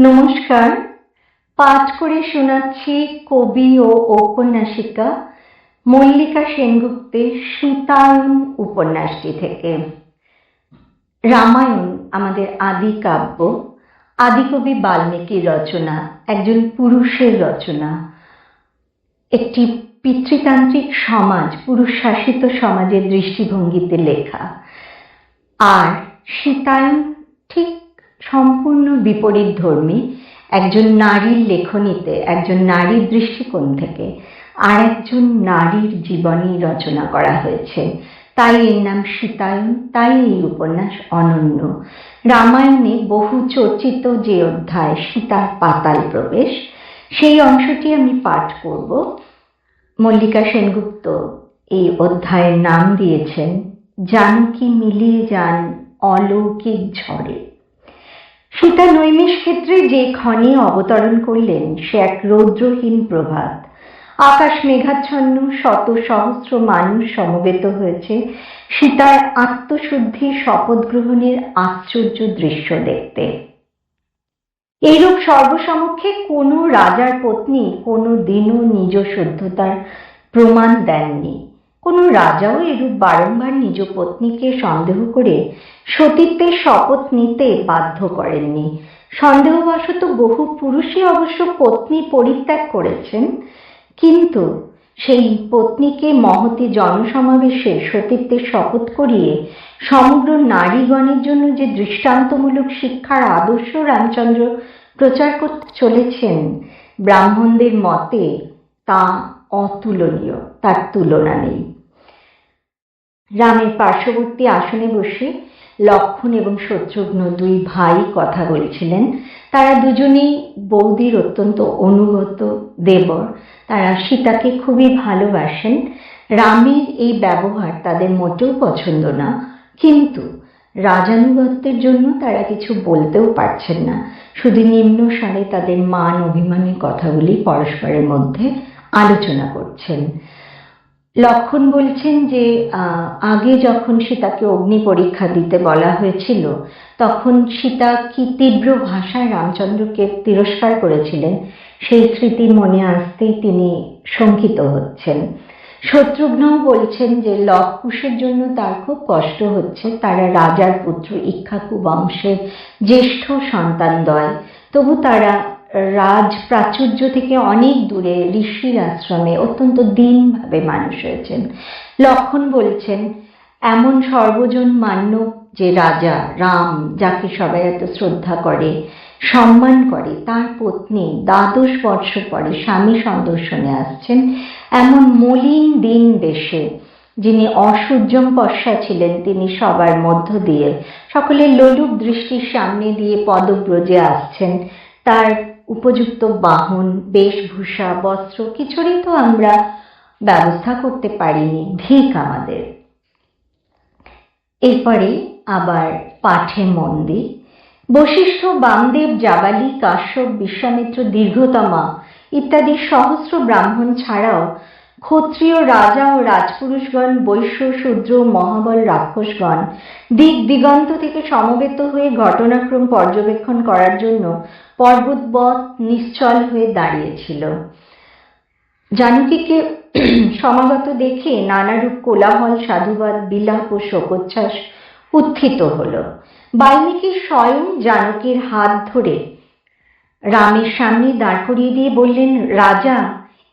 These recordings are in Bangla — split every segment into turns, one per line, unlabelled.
নমস্কার। পাঠ করে শোনাচ্ছি কবি ও ঔপন্যাসিকা মল্লিকা সেনগুপ্তের সীতায়ন উপন্যাসটি থেকে। রামায়ণ আমাদের আদি কাব্য, আদিকবি বাল্মীকির রচনা, একজন পুরুষের রচনা। একটি পিতৃতান্ত্রিক সমাজ, পুরুষ শাসিত সমাজের দৃষ্টিভঙ্গিতে লেখা। আর সীতায়ন ঠিক সম্পূর্ণ বিপরীত ধর্মী, একজন নারীর লেখনীতে, একজন নারীর দৃষ্টিকোণ থেকে আর একজন নারীর জীবনী রচনা করা হয়েছে। তাই এর নাম সীতায়ন, তাই এই উপন্যাস অনন্য। রামায়ণে বহু চর্চিত যে অধ্যায় সীতার পাতাল প্রবেশ, সেই অংশটি আমি পাঠ করব। মল্লিকা সেনগুপ্ত এই অধ্যায়ের নাম দিয়েছেন জানকী মিলিয়ে যান অলৌকিক ঝড়ে। সীতা নৈমিষ ক্ষেত্রে যে ক্ষণে অবতরণ করলেন সে এক রৌদ্রহীন প্রভাত। আকাশ মেঘাচ্ছন্ন, শত সহস্র মানুষ সমবেত হয়েছে সীতার আত্মশুদ্ধির শপথ গ্রহণের আশ্চর্য দৃশ্য দেখতে। এইরূপ সর্বসমক্ষে কোনো রাজার পত্নী কোনো দিনও নিজ শুদ্ধতার প্রমাণ দেননি। কোনো রাজাও এরূপ বারংবার নিজ পত্নীকে সন্দেহ করে সতীত্বের শপথ নিতে বাধ্য করেননি। সন্দেহবশত বহু পুরুষই অবশ্য পত্নী পরিত্যাগ করেছেন, কিন্তু সেই পত্নীকে মহতী জনসমাবেশে সতীত্বের শপথ করিয়ে সমগ্র নারীগণের জন্য যে দৃষ্টান্তমূলক শিক্ষার আদর্শ রামচন্দ্র প্রচার করতে চলেছেন, ব্রাহ্মণদের মতে তা অতুলনীয়, তার তুলনা নেই। রামের পার্শ্ববর্তী আসনে বসে লক্ষ্মণ এবং শত্রুঘ্ন দুই ভাই কথা বলছিলেন। তারা দুজনেই বৌদির অত্যন্ত অনুগত দেবর। তারা সীতাকে খুবই ভালোবাসেন। রামের এই ব্যবহার তাদের মোটেও পছন্দ না, কিন্তু রাজানুগত্যের জন্য তারা কিছু বলতেও পারছেন না। শুধু নিম্ন স্বরে তাদের মান অভিমানের কথাগুলি পরস্পরের মধ্যে আলোচনা করছেন। লক্ষ্মণ বলছেন যে আগে যখন সীতাকে অগ্নি পরীক্ষা দিতে বলা হয়েছিল তখন সীতা কি তীব্র ভাষায় রামচন্দ্রকে তিরস্কার করেছিলেন, সেই স্মৃতি মনে আসতেই তিনি শঙ্কিত হচ্ছেন। শত্রুঘ্নও বলছেন যে লবকুশের জন্য তার খুব কষ্ট হচ্ছে। তারা রাজার পুত্র, ইক্ষ্বাকু বংশের জ্যেষ্ঠ সন্তানদ্বয়, তবু তারা রাজ প্রাচুর্য থেকে অনেক দূরে ঋষির আশ্রমে অত্যন্ত দীনভাবে মানুষ হয়েছেন। লক্ষ্মণ বলছেন এমন সর্বজন মান্য যে রাজা রাম, যাকে সবাই এত শ্রদ্ধা করে সম্মান করে, তার পত্নী দ্বাদশ বর্ষ পরে স্বামী সন্দর্শনে আসছেন এমন মলিন দীন দেশে, যিনি অসূর্যম পশ্চা ছিলেন, তিনি সবার মধ্য দিয়ে সকলের লোলুপ দৃষ্টির সামনে দিয়ে পদব্রজে আসছেন। তার উপযুক্ত বাহন, বেশভূষা, বস্ত্র কিছুরই তো আমরা ব্যবস্থা করতে পারিনি, ধিক আমাদের। এরপরে আবার পাঠে মন দিই। বশিষ্ঠ, বামদেব, জাবালি, কাশ্যপ, বিশ্বামিত্র, দীর্ঘতমা ইত্যাদি সহস্র ব্রাহ্মণ ছাড়াও ক্ষত্রিয় রাজা ও রাজপুরুষগণ, বৈশ্য, শূদ্র, মহাবল রাক্ষসগণ দিক দিগন্ত থেকে সমবেত হয়ে ঘটনাক্রম পর্যবেক্ষণ করার জন্য পর্বতবৎ নিশ্চল হয়ে দাঁড়িয়েছিল। জানকীকে সমাগত দেখে নানারূপ কোলাহল, সাধুবাদ, বিলাপ ও শোকোচ্ছ্বাস উত্থিত হল। বাল্মীকি স্বয়ং জানকীর হাত ধরে রামের সামনে দাঁড় করিয়ে দিয়ে বললেন, রাজা,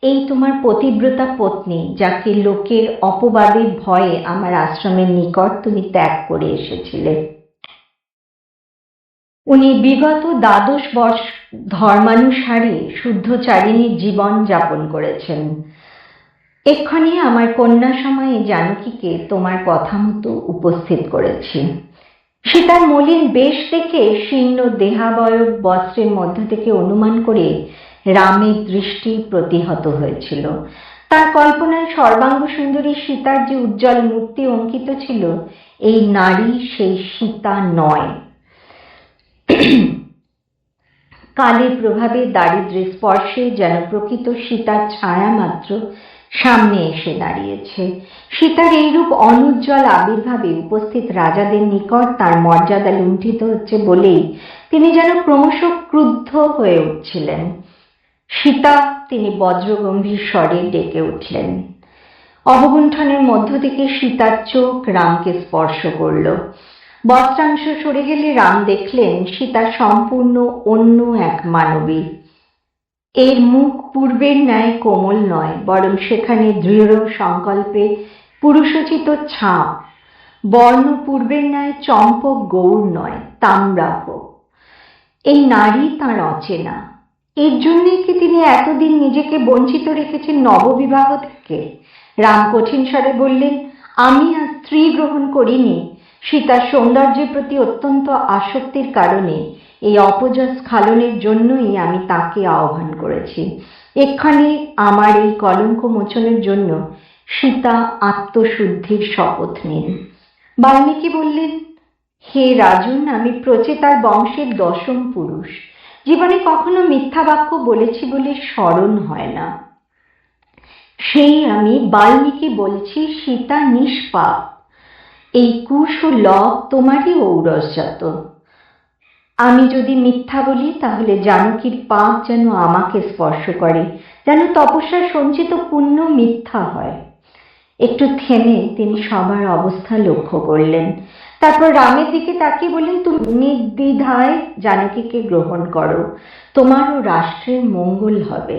এই তোমার পতিব্রতা পত্নী, যাকে লোকের অপবাদের ভয়ে আমার আশ্রমের নিকট তুমি ত্যাগ করে এসেছিলে। উনি বিগত দ্বাদশ বর্ষ ধর্মানুসারে শুদ্ধচারিণীর জীবন যাপন করেছেন। এক্ষণে আমার কন্যা সময়ে জানকীকে তোমার কথা মতো উপস্থিত করেছি। সীতার মলিন বেশ দেখে শীর্ণ দেহাবয়ব বস্ত্রের মধ্য থেকে অনুমান করে রামের দৃষ্টি প্রতিহত হয়েছিল। তার কল্পনায় সর্বাঙ্গ সুন্দরী সীতার যে উজ্জ্বল মূর্তি অঙ্কিত ছিল, এই নারী সেই সীতা নয়। কালের প্রভাবে, দারিদ্র্যের স্পর্শে যেন প্রকৃত সীতার ছায়া মাত্র সামনে এসে দাঁড়িয়েছে। সীতার এইরূপ অনুজ্জ্বল আবির্ভাবে উপস্থিত রাজাদের নিকট তার মর্যাদা লুণ্ঠিত হচ্ছে বলেই তিনি যেন ক্রমশ ক্রুদ্ধ হয়ে উঠছিলেন। সীতা, তিনি বজ্রগম্ভীর স্বরে ডেকে উঠলেন। অবগুণ্ঠনের মধ্য থেকে সীতার চোখ রামকে স্পর্শ করল। বস্ত্রাংশ সরে গেলে রাম দেখলেন সীতা সম্পূর্ণ অন্য এক মানবী। এর মুখ পূর্বের ন্যায় কোমল নয়, বরং সেখানে দৃঢ় সংকল্পে পুরুষোচিত ছাপ। বর্ণ পূর্বের ন্যায় চম্পক গৌর নয়, তাম্রাভ। এই নারী তাঁর অচেনা। এর জন্যই কি তিনি এতদিন নিজেকে বঞ্চিত রেখেছেন নববিবাহ থেকে? রাম কঠিন স্বরে বললেন, আমি আর স্ত্রী গ্রহণ করিনি। সীতার সৌন্দর্যের প্রতি অত্যন্ত আসক্তির কারণে, এই অপজা স্খলনের জন্যই আমি তাকে আহ্বান করেছি। এক্ষণে আমার এই কলঙ্ক মোচনের জন্য সীতা আত্মশুদ্ধির শপথ নিন। বাল্মীকি বললেন, হে রাজন, আমি প্রচেতার বংশের 10ম পুরুষ। জীবনে কখনো মিথ্যা বাক্য বলেছি বলে স্মরণ হয় না। সেই আমি বাল্মীকি বলছি, সীতা নিষ্পাপ। এই কুশ ও লব তোমারই ঔরসজাত। আমি যদি মিথ্যা বলি তাহলে জানকীর পাপ যেন আমাকে স্পর্শ করে, যেন তপস্যার সঞ্চিত পুণ্য মিথ্যা হয়। একটু থেমে তিনি সবার অবস্থা লক্ষ্য করলেন। তারপর রামের দিকে তাকিয়ে বললেন, তুমি নির্দ্বিধায় জানকীকে গ্রহণ করো, তোমারও রাষ্ট্রের মঙ্গল হবে।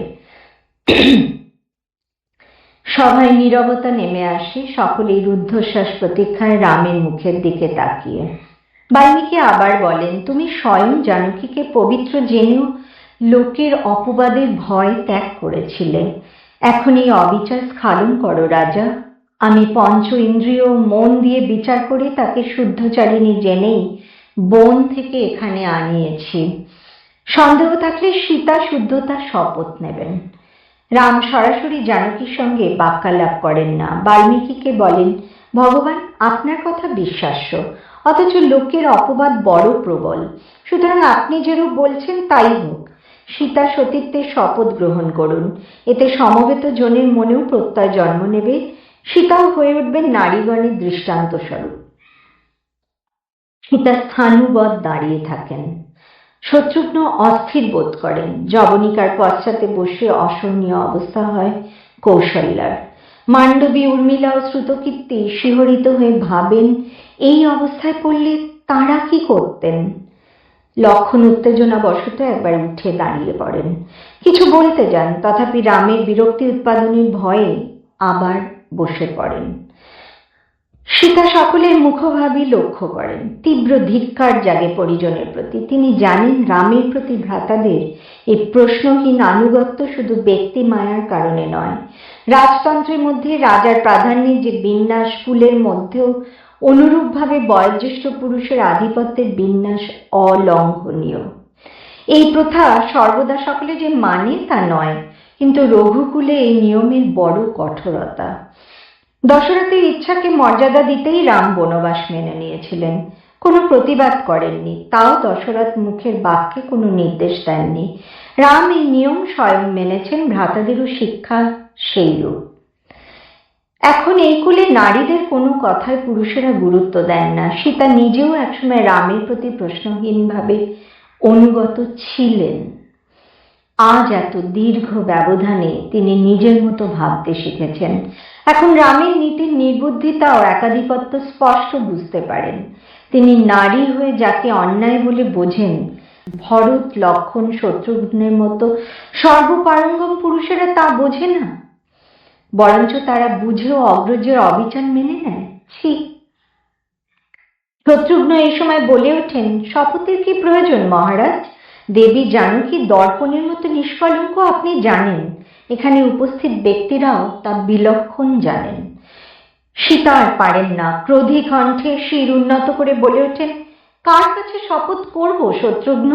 সভায় নীরবতা নেমে আসে, সকলেই রুদ্ধশ্বাস প্রতীক্ষায় রামের মুখের দিকে তাকিয়ে। বাল্মীকি আবার বলেন, তুমি স্বয়ং জানকীকে পবিত্র জেনেও লোকের অপবাদের ভয় ত্যাগ করেছিলে। এখন এই অবিচার স্খলন করো রাজা। আমি পঞ্চ ইন্দ্রিয় মন দিয়ে বিচার করে তাকে শুদ্ধচারিণী জেনেই বন থেকে এখানে আনিয়েছি। সন্দেহ থাকলে সীতা শুদ্ধতার শপথ নেবেন। রাম সরাসরি জানকীর সঙ্গে বাক্যালাপ করেন না। বাল্মীকিকে বলেন, ভগবান, আপনার কথা বিশ্বাস্য, অথচ লোকের অপবাদ বড় প্রবল। সুতরাং আপনি যেরূপ বলছেন তাই হোক। সীতা সতীত্বের শপথ গ্রহণ করুন। এতে সমবেত জনের মনেও প্রত্যয় জন্ম নেবে। সীতাও হয়ে উঠবেন নারীগণের দৃষ্টান্ত স্বরূপ। সীতা স্থাণুবৎ দাঁড়িয়ে থাকেন। শত্রুঘ্ন অস্থির বোধ করেন। যবনিকার পশ্চাতে বসে অসহনীয় অবস্থা হয় কৌশল্যার। মান্ডবী, উর্মিলা ও শ্রুতকীর্তি শিহরিত হয়ে ভাবেন, এই অবস্থায় পড়লে তাঁরা কি করতেন? লক্ষণ উত্তেজনা বশত একবার উঠে দাঁড়িয়ে পড়েন। কিছু বলতে যান, তথাপি রামের বিরক্তি উৎপাদনের ভয়ে আবার বসে পড়েন। সীতা সকলের মুখভাবই লক্ষ্য করেন। তীব্র ধিক্কার জাগে পরিজনের প্রতি। তিনি জানেন রামের প্রতি ভ্রাতাদের এই প্রশ্নহীন আনুগত্য শুধু ব্যক্তি মায়ার কারণে নয়। রাজতন্ত্রের মধ্যে রাজার প্রাধান্যের যে বিন্যাস, কুলের মধ্যেও অনুরূপভাবে বয়োজ্যেষ্ঠ পুরুষের আধিপত্যের বিন্যাস অলঙ্ঘনীয়। এই প্রথা সর্বদা সকলে যে মানে তা নয়, কিন্তু রঘুকুলে এই নিয়মের বড় কঠোরতা। দশরথের ইচ্ছাকে মর্যাদা দিতেই রাম বনবাস মেনে নিয়েছিলেন, কোনো প্রতিবাদ করেননি। তাও দশরথ মুখের বাক্যে কোনো নির্দেশ দেননি। রাম এই নিয়ম স্বয়ং মেনেছেন, ভ্রাতাদেরও শিক্ষা সেইরূপ। এখন এই কুলে নারীদের কোনো কথায় পুরুষেরা গুরুত্ব দেন না। সীতা নিজেও একসময় রামের প্রতি প্রশ্নহীনভাবে অনুগত ছিলেন। আজ এত দীর্ঘ ব্যবধানে তিনি নিজের মতো ভাবতে শিখেছেন। এখন রামের নীতির নির্বুদ্ধিতা ও একাধিপত্য স্পষ্ট বুঝতে পারেন। তিনি নারী হয়ে যাকে অন্যায় বলে বোঝেন, ভরত, লক্ষণ, শত্রুঘ্নের মতো সর্বপারঙ্গম পুরুষেরা তা বোঝে না। বরঞ্চ তারা বুঝেও অগ্রজের অবিচার মেনে নেয়। ছি! শত্রুঘ্ন এই সময় বলে ওঠেন, শপথের কি প্রয়োজন মহারাজ? দেবী জানকী দর্পণের মতো নিষ্কলঙ্ক আপনি জানেন, এখানে উপস্থিত ব্যক্তিরাও তা বিলক্ষণ জানেন। সীতা আর পারেন না, ক্রোধী কণ্ঠে শির উন্নত করে বলে ওঠেন, কার কাছে শপথ করব শত্রুঘ্ন?